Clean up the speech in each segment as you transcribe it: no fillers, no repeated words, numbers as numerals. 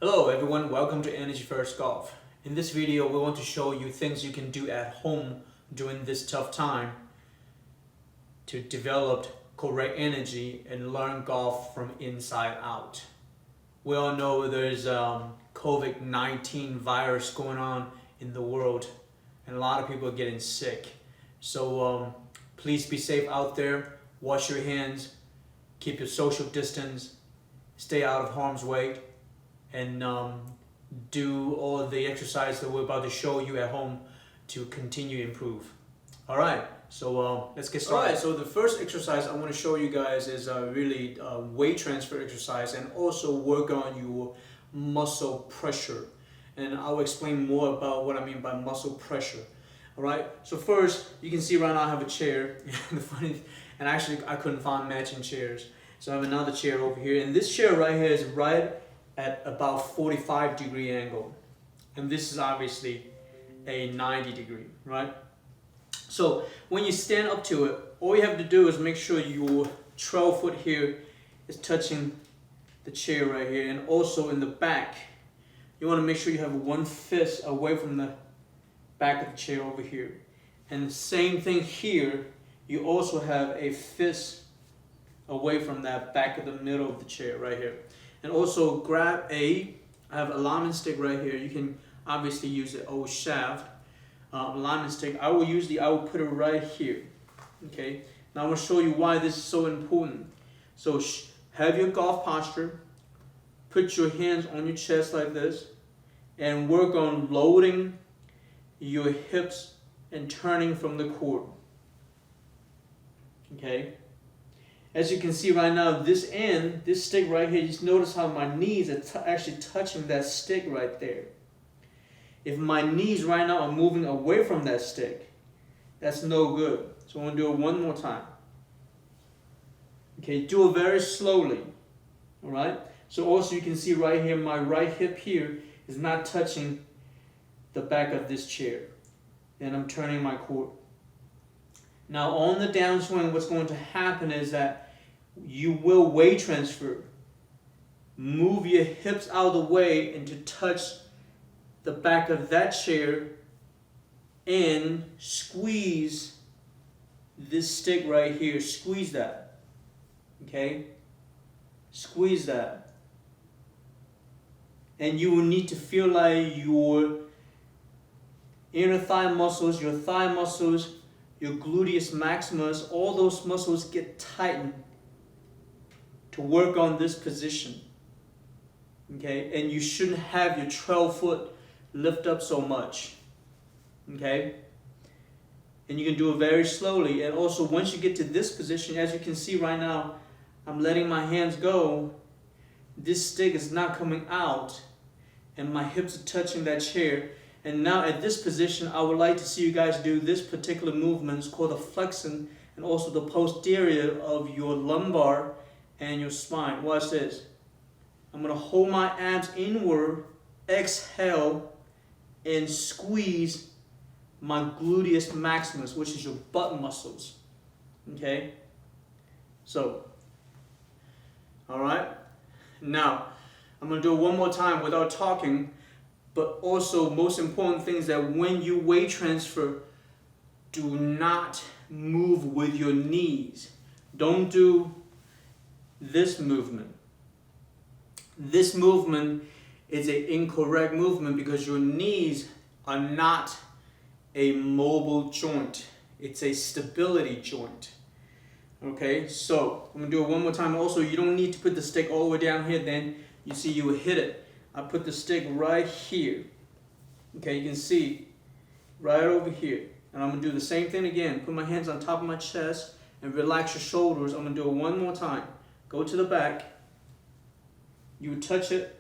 Hello everyone, welcome to Energy First Golf. In this video, we want to show you things you can do at home during this tough time to develop correct energy and learn golf from inside out. We all know there's COVID-19 virus going on in the world and a lot of people are getting sick. So please be safe out there, wash your hands, keep your social distance, stay out of harm's way, and do all the exercise that we're about to show you at home to continue to improve. All right, so let's get started. All right, so the first exercise I want to show you guys is really weight transfer exercise and also work on your muscle pressure. And I'll explain more about what I mean by muscle pressure. All right, so first you can see right now I have a chair. And actually I couldn't find matching chairs. So I have another chair over here, and this chair right here is right at about 45-degree angle, and this is obviously a 90-degree, right? So when you stand up to it, all you have to do is make sure your 12 foot here is touching the chair right here, and also in the back you want to make sure you have one fist away from the back of the chair over here, and the same thing here, you also have a fist away from that back of the middle of the chair right here. And also grab I have a alignment stick right here. You can obviously use the old shaft alignment stick. I will put it right here. Okay. Now I'm going to show you why this is so important. So have your golf posture. Put your hands on your chest like this, and work on loading your hips and turning from the court. Okay. As you can see right now, this stick right here, just notice how my knees are actually touching that stick right there. If my knees right now are moving away from that stick, that's no good. So I'm going to do it one more time. Okay, do it very slowly. All right? So also you can see right here, my right hip here is not touching the back of this chair. And I'm turning my court. Now on the downswing, what's going to happen is that you will weight transfer. Move your hips out of the way and to touch the back of that chair and squeeze this stick right here. Squeeze that. Okay? Squeeze that. And you will need to feel like your inner thigh muscles, your thigh muscles, your gluteus maximus, all those muscles get tightened to work on this position. Okay? And you shouldn't have your 12 foot lift up so much. Okay? And you can do it very slowly. And also once you get to this position, as you can see right now, I'm letting my hands go. This stick is not coming out, and my hips are touching that chair. And now at this position, I would like to see you guys do this particular movement. It's called the flexion and also the posterior of your lumbar and your spine. Watch this. I'm going to hold my abs inward, exhale, and squeeze my gluteus maximus, which is your butt muscles. Okay? So, all right. Now, I'm going to do it one more time without talking. But also, most important thing is that when you weight transfer, do not move with your knees. Don't do this movement. This movement is an incorrect movement because your knees are not a mobile joint. It's a stability joint. Okay, so I'm going to do it one more time. Also, you don't need to put the stick all the way down here. Then you see you will hit it. I put the stick right here. Okay, you can see right over here. And I'm going to do the same thing again. Put my hands on top of my chest and relax your shoulders. I'm going to do it one more time. Go to the back. You touch it.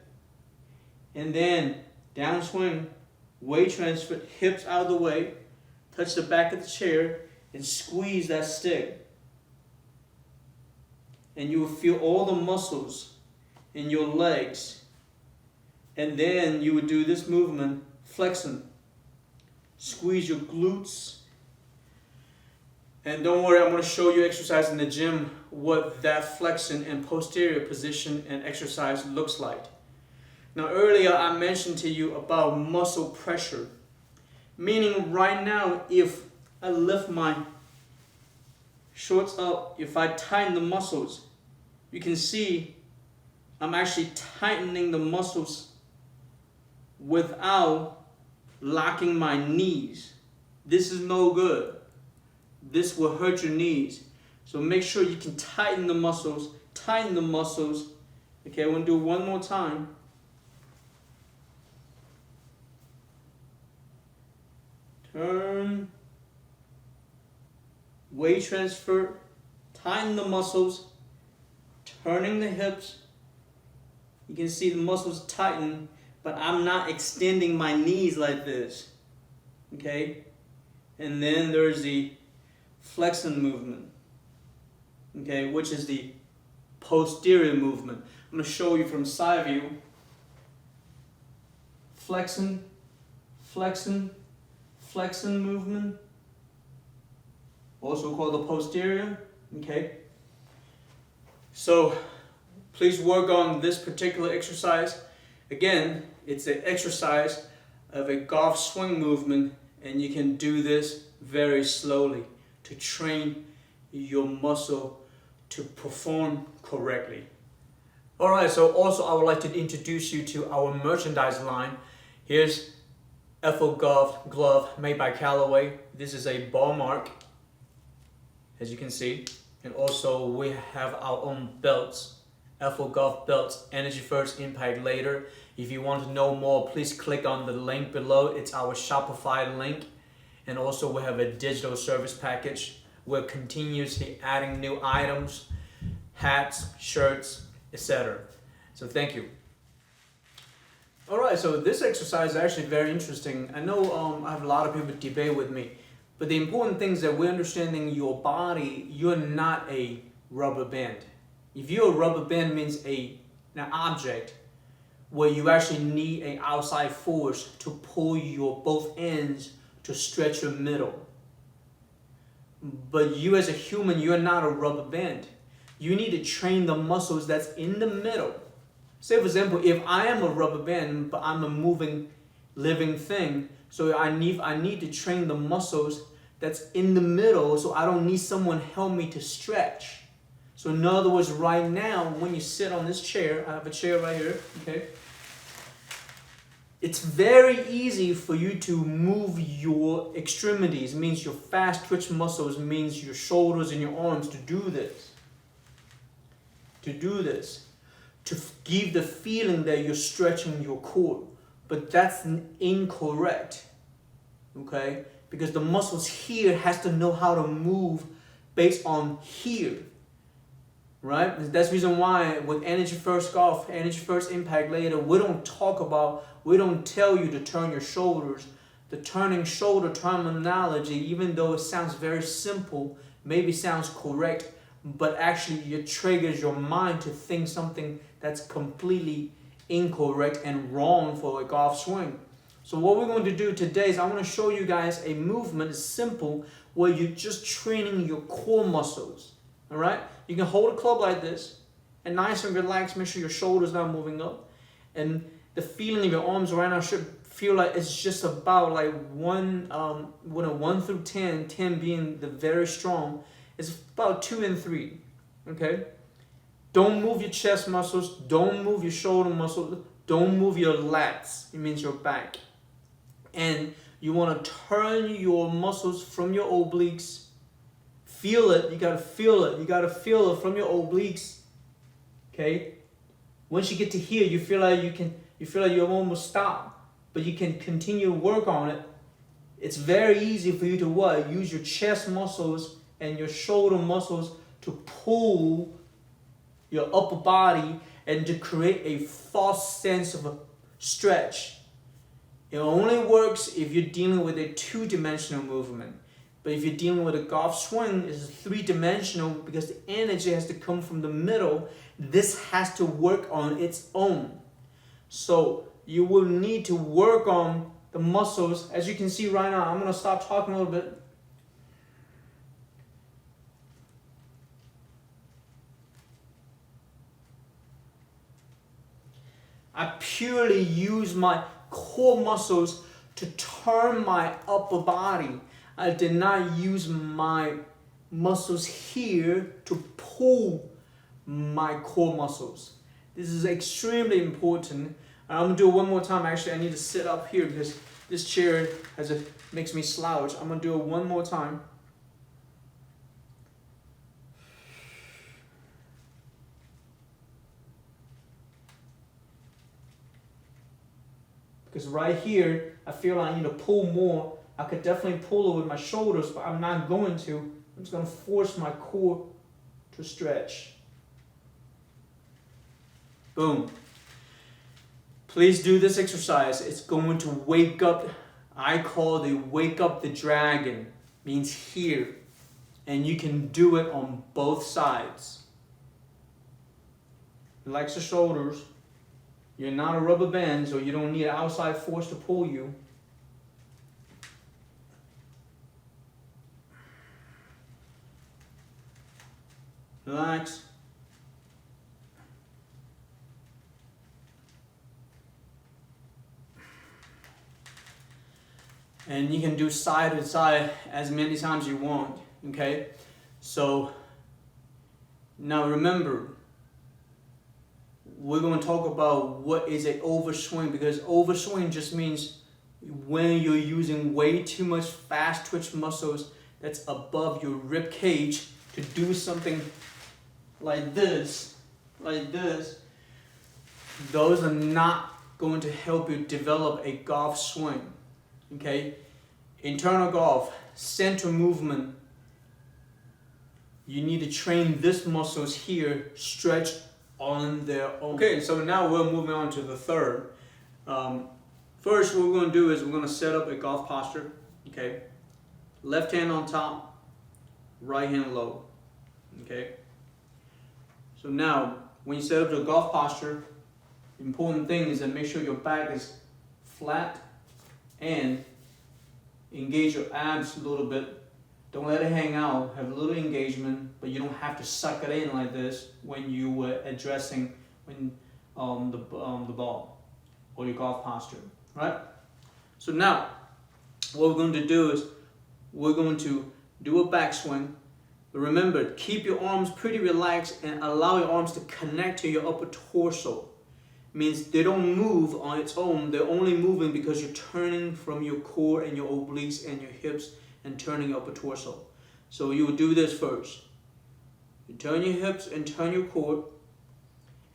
And then downswing, weight transfer, hips out of the way. Touch the back of the chair and squeeze that stick. And you will feel all the muscles in your legs. And then you would do this movement, flexing. Squeeze your glutes. And don't worry, I'm going to show you exercise in the gym what that flexion and posterior position and exercise looks like. Now earlier I mentioned to you about muscle pressure. Meaning right now, if I lift my shorts up, if I tighten the muscles, you can see I'm actually tightening the muscles without locking my knees. This is no good. This will hurt your knees. So make sure you can tighten the muscles, tighten the muscles. Okay, I'm gonna do it one more time. Turn, weight transfer, tighten the muscles, turning the hips. You can see the muscles tighten, but I'm not extending my knees like this. Okay? And then there's the flexion movement. Okay, which is the posterior movement. I'm going to show you from side view. Flexion, flexion, flexion movement. Also called the posterior. Okay? So, please work on this particular exercise. Again, it's an exercise of a golf swing movement, and you can do this very slowly to train your muscle to perform correctly. Alright, so also I would like to introduce you to our merchandise line. Here's FO Golf glove made by Callaway. This is a ball mark, as you can see. And also we have our own belts. FO Golf belts, energy first, impact later. If you want to know more, please click on the link below. It's our Shopify link. And also we have a digital service package. We're continuously adding new items, hats, shirts, etc. So thank you. Alright, so this exercise is actually very interesting. I know I have a lot of people debate with me, but the important thing is that we're understanding your body. You're not a rubber band. If you're a rubber band, means an object where you actually need an outside force to pull your both ends to stretch your middle. But you as a human, you're not a rubber band. You need to train the muscles that's in the middle. Say for example, if I am a rubber band, but I'm a moving, living thing, so I need to train the muscles that's in the middle, so I don't need someone help me to stretch. So in other words, right now, when you sit on this chair, I have a chair right here, okay? It's very easy for you to move your extremities, means your fast twitch muscles, means your shoulders and your arms to do this. To give the feeling that you're stretching your core. But that's incorrect, okay? Because the muscles here has to know how to move based on here, right? That's the reason why with energy first golf, energy first impact later, we don't tell you to turn your shoulders. The turning shoulder terminology, even though it sounds very simple, maybe sounds correct, but actually it triggers your mind to think something that's completely incorrect and wrong for a golf swing. So what we're going to do today is I want to show you guys a movement, simple, where you're just training your core muscles. All right? You can hold a club like this and nice and relaxed. Make sure your shoulders not moving up. And the feeling of your arms right now should feel like it's just about like 1 through 10, 10 being the very strong. It's about 2 and 3. Okay? Don't move your chest muscles. Don't move your shoulder muscles. Don't move your lats. It means your back. And you want to turn your muscles from your obliques. Feel it. You got to feel it. You got to feel it from your obliques. Okay? Once you get to here, you feel like you almost stop, but you can continue to work on it. It's very easy for you to what? Use your chest muscles and your shoulder muscles to pull your upper body and to create a false sense of a stretch. It only works if you're dealing with a 2-dimensional movement. But if you're dealing with a golf swing, it's 3-dimensional because the energy has to come from the middle. This has to work on its own. So you will need to work on the muscles. As you can see right now, I'm going to stop talking a little bit. I purely use my core muscles to turn my upper body. I did not use my muscles here to pull my core muscles. This is extremely important. I'm gonna do it one more time. Actually, I need to sit up here because this chair makes me slouch. I'm gonna do it one more time. Because right here, I feel I need to pull more. I could definitely pull it with my shoulders, but I'm not going to. I'm just going to force my core to stretch. Boom. Please do this exercise. It's going to wake up, I call it wake up the dragon. Means here. And you can do it on both sides. Relax the shoulders. You're not a rubber band, so you don't need an outside force to pull you. Relax. And you can do side to side as many times you want, okay? So, now remember, we're going to talk about what is an overswing, because overswing just means when you're using way too much fast twitch muscles that's above your rib cage to do something like this, those are not going to help you develop a golf swing, okay? Internal golf, center movement, you need to train this muscles here, stretch on their own. Okay, so now we're moving on to the third. First, what we're going to do is we're going to set up a golf posture. Okay, left hand on top, right hand low. Okay. So now, when you set up the golf posture, the important thing is to make sure your back is flat and engage your abs a little bit. Don't let it hang out. Have a little engagement, but you don't have to suck it in like this when you were addressing the ball or your golf posture, right? So now, what we're going to do is we're going to do a backswing. But remember, keep your arms pretty relaxed and allow your arms to connect to your upper torso. Means they don't move on its own. They're only moving because you're turning from your core and your obliques and your hips and turning your upper torso. So you will do this first. You turn your hips and turn your core.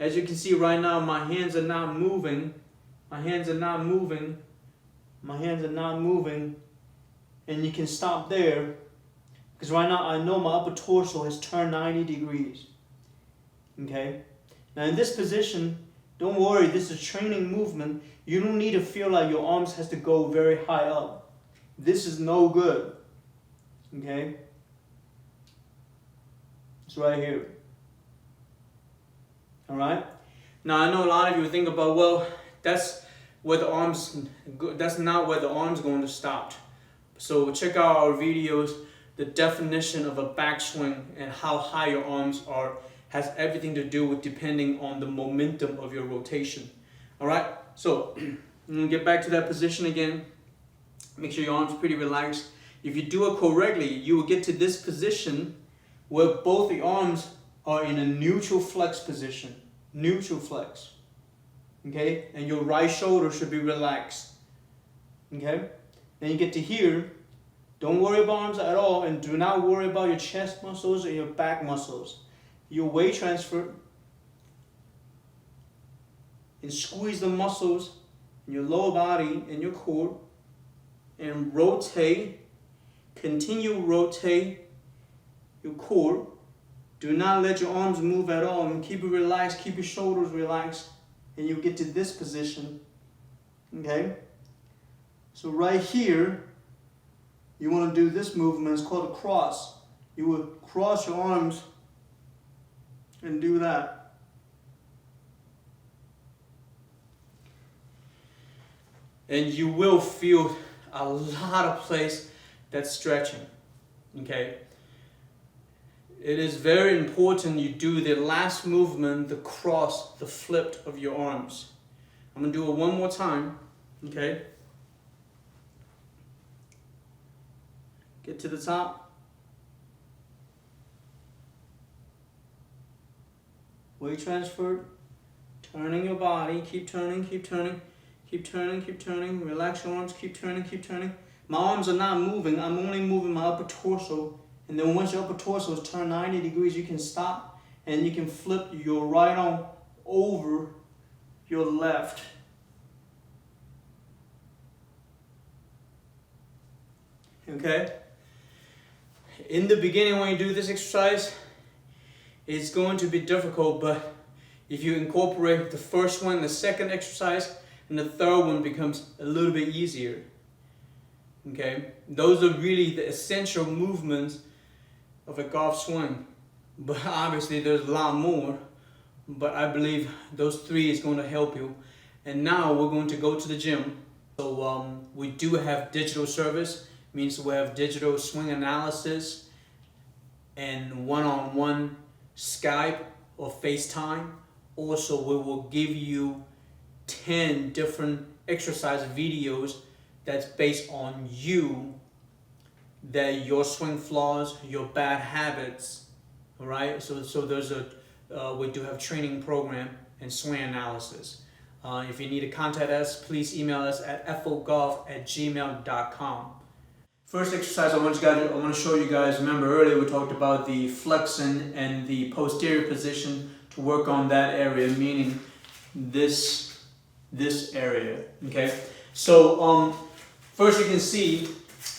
As you can see right now, my hands are not moving. My hands are not moving. My hands are not moving. And you can stop there. Because right now I know my upper torso has turned 90 degrees. Okay? Now in this position, don't worry, this is a training movement. You don't need to feel like your arms has to go very high up. This is no good. Okay? It's right here. Alright? Now I know a lot of you think about, well, that's not where the arm's going to stop. So check out our videos. The definition of a backswing and how high your arms are has everything to do with depending on the momentum of your rotation. Alright? So I'm going to get back to that position again. Make sure your arms are pretty relaxed. If you do it correctly, you will get to this position where both the arms are in a neutral flex position. Neutral flex. Okay? And your right shoulder should be relaxed. Okay? Then you get to here. Don't worry about arms at all, and do not worry about your chest muscles and your back muscles. Your weight transfer, and squeeze the muscles in your lower body and your core, and rotate. Continue rotate your core. Do not let your arms move at all, and keep it relaxed. Keep your shoulders relaxed, and you get to this position. Okay. So right here, you want to do this movement. It's called a cross. You would cross your arms and do that. And you will feel a lot of place that's stretching. Okay? It is very important you do the last movement, the cross, the flip of your arms. I'm gonna do it one more time, okay? Get to the top. Weight transfer. Turning your body, keep turning, keep turning, keep turning, keep turning. Relax your arms, keep turning, keep turning. My arms are not moving, I'm only moving my upper torso. And then once your upper torso is turned 90 degrees, you can stop and you can flip your right arm over your left. Okay? In the beginning when you do this exercise, it's going to be difficult, but if you incorporate the first one, the second exercise, and the third one becomes a little bit easier. Okay? Those are really the essential movements of a golf swing. But obviously there's a lot more, but I believe those three is going to help you. And now we're going to go to the gym. So we do have digital service, means we have digital swing analysis and one-on-one Skype or FaceTime. Also, we will give you 10 different exercise videos that's based on you, that your swing flaws, your bad habits, all right? So there's we do have training program and swing analysis. If you need to contact us, please email us at fogolf@gmail.com. First exercise I want to show you guys. Remember earlier we talked about the flexing and the posterior position to work on that area, meaning this area. Okay. So first you can see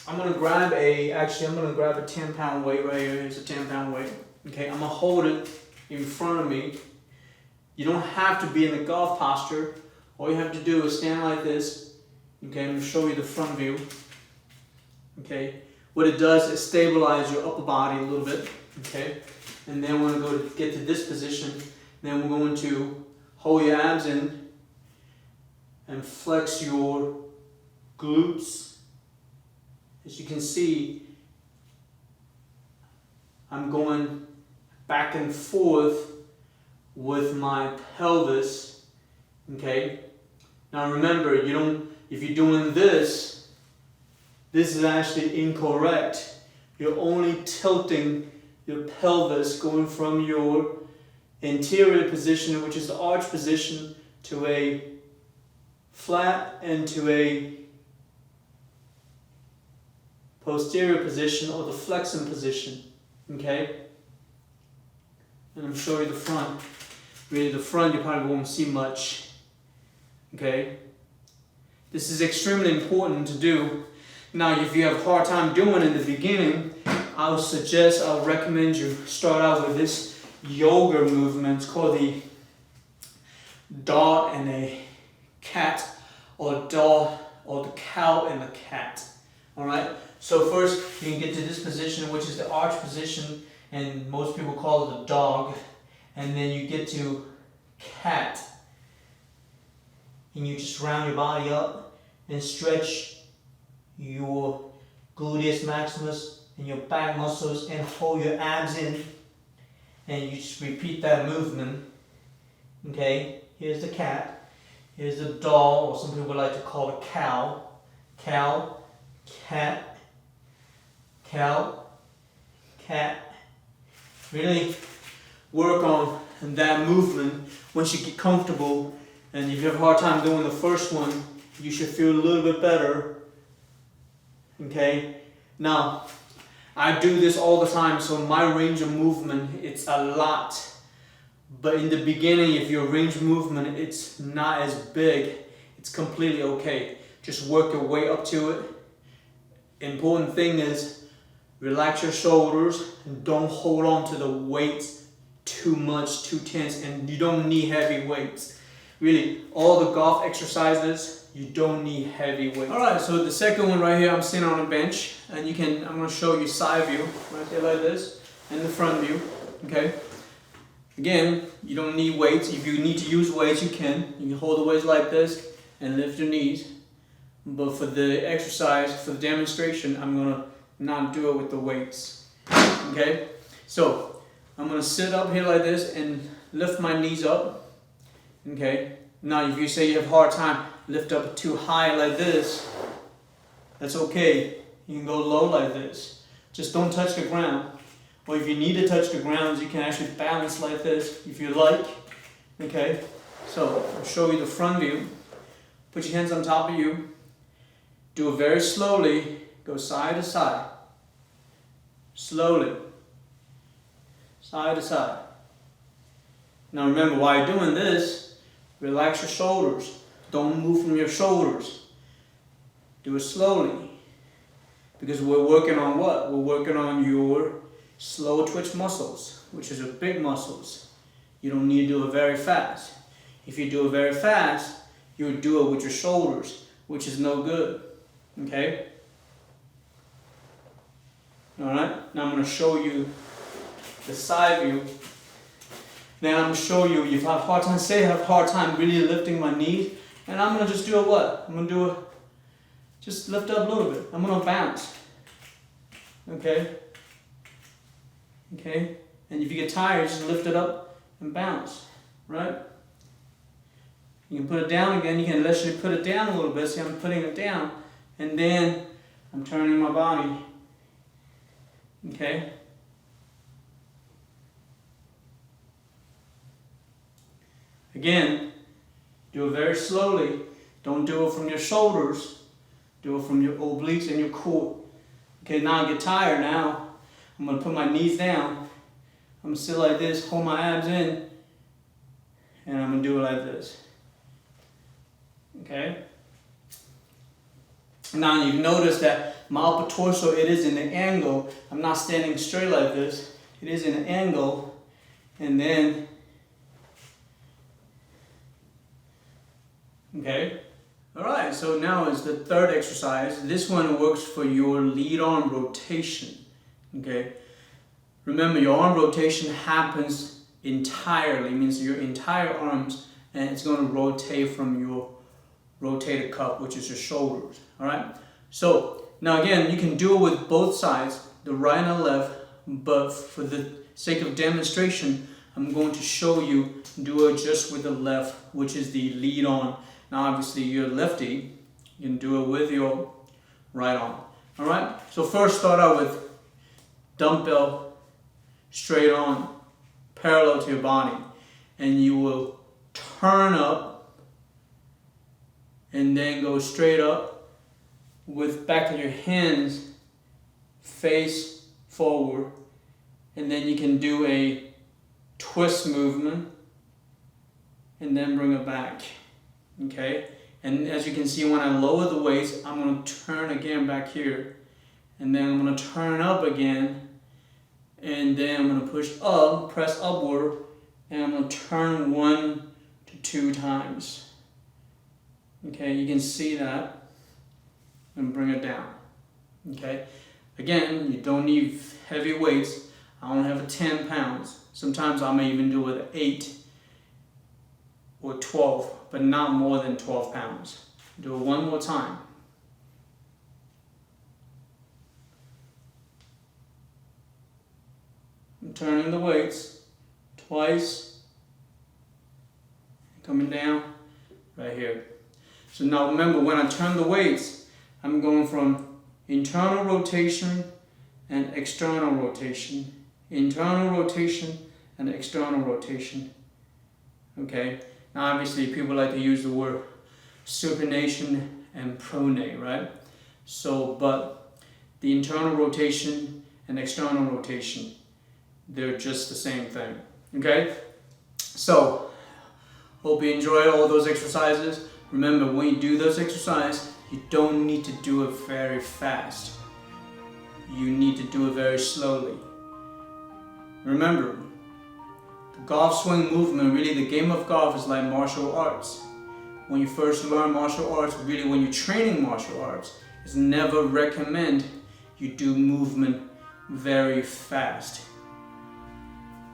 I'm gonna grab a 10-pound weight right here. Here's a 10-pound weight. Okay. I'm gonna hold it in front of me. You don't have to be in the golf posture. All you have to do is stand like this. Okay. I'm gonna show you the front view. Okay, what it does is stabilize your upper body a little bit, okay? And then we're going to get to this position. Then we're going to hold your abs in and flex your glutes. As you can see, I'm going back and forth with my pelvis, okay? Now remember, if you're doing this is actually incorrect. You're only tilting your pelvis, going from your anterior position, which is the arch position, to a flat and to a posterior position or the flexing position. Okay? And I'm showing you the front. Really, the front you probably won't see much. Okay? This is extremely important to do. Now, if you have a hard time doing it in the beginning, I'll recommend you start out with this yoga movement. It's called the dot and a cat, or dot or the cow and the cat. All right. So first, you can get to this position, which is the arch position, and most people call it the dog. And then you get to cat, and you just round your body up and stretch your gluteus maximus and your back muscles and hold your abs in, and you just repeat that movement. Okay, here's the cat, here's the dog, or some people like to call it cow, cat, cow, cat. Really work on that movement. Once you get comfortable, and if you have a hard time doing the first one, you should feel a little bit better. Okay, now I do this all the time, so my range of movement, it's a lot. But in the beginning, if your range of movement it's not as big, it's completely okay. Just work your way up to it. Important thing is relax your shoulders and don't hold on to the weights too much, too tense, and you don't need heavy weights. Really, all the golf exercises, you don't need heavy weight. All right, so the second one right here, I'm sitting on a bench, and I'm going to show you side view right there like this, and the front view. Okay. Again, you don't need weights. If you need to use weights, you can. You can hold the weights like this and lift your knees. But for the exercise, for the demonstration, I'm going to not do it with the weights. Okay. So I'm going to sit up here like this and lift my knees up. Okay. Now, if you say you have a hard time, lift up too high like this, that's okay. You can go low like this. Just don't touch the ground. Or if you need to touch the ground, you can actually balance like this if you like. Okay? So, I'll show you the front view. Put your hands on top of you. Do it very slowly. Go side to side. Slowly. Side to side. Now remember, while you're doing this, relax your shoulders. Don't move from your shoulders. Do it slowly. Because we're working on what? We're working on your slow twitch muscles, which is your big muscles. You don't need to do it very fast. If you do it very fast, you would do it with your shoulders, which is no good. Okay? Alright? Now I'm going to show you the side view. Then I'm going to show you if I have a hard time, say I have a hard time really lifting my knees, and I'm going to just do it what? I'm going to do it, just lift up a little bit. I'm going to bounce. Okay? Okay? And if you get tired, just lift it up and bounce. Right? You can put it down again. You can literally put it down a little bit. See, I'm putting it down. And then I'm turning my body. Okay? Again, do it very slowly. Don't do it from your shoulders. Do it from your obliques and your core. Okay, now I get tired now. I'm going to put my knees down. I'm going to sit like this, hold my abs in, and I'm going to do it like this. Okay? Now you've noticed that my upper torso, it is in an angle. I'm not standing straight like this. It is in an angle. And then, okay? Alright, so now is the third exercise. This one works for your lead arm rotation. Okay? Remember, your arm rotation happens entirely, means your entire arms, and it's going to rotate from your rotator cuff, which is your shoulders. Alright? So, now again, you can do it with both sides, the right and the left, but for the sake of demonstration, I'm going to show you do it just with the left, which is the lead arm. Now obviously you're lefty, you can do it with your right arm. Alright? So first start out with dumbbell straight on, parallel to your body. And you will turn up and then go straight up with back of your hands face forward. And then you can do a twist movement and then bring it back. Okay? And as you can see, when I lower the weights, I'm going to turn again back here. And then I'm going to turn up again. And then I'm going to push up, press upward, and I'm going to turn 1 to 2 times. Okay, you can see that. And bring it down. Okay? Again, you don't need heavy weights. I only have 10 pounds. Sometimes I may even do it at 8 or 12, but not more than 12 pounds. Do it one more time. I'm turning the weights twice, coming down right here. So now remember, when I turn the weights, I'm going from internal rotation and external rotation. Internal rotation and external rotation. Okay? Now obviously people like to use the word supination and pronate, right? So, but the internal rotation and external rotation, they're just the same thing. Okay? So, hope you enjoyed all those exercises. Remember, when you do those exercises, you don't need to do it very fast. You need to do it very slowly. Remember, the golf swing movement, really the game of golf is like martial arts. When you first learn martial arts, really when you're training martial arts, it's never recommend you do movement very fast.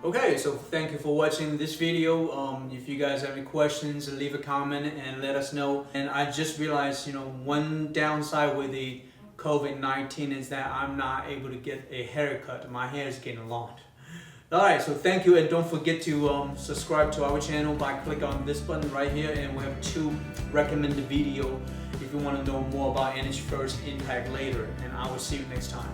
Okay, so thank you for watching this video. If you guys have any questions, leave a comment and let us know. And I just realized, one downside with the COVID-19 is that I'm not able to get a haircut. My hair is getting long. Alright, so thank you, and don't forget to subscribe to our channel by clicking on this button right here, and we have 2 recommended videos if you want to know more about energy first, impact later, and I will see you next time.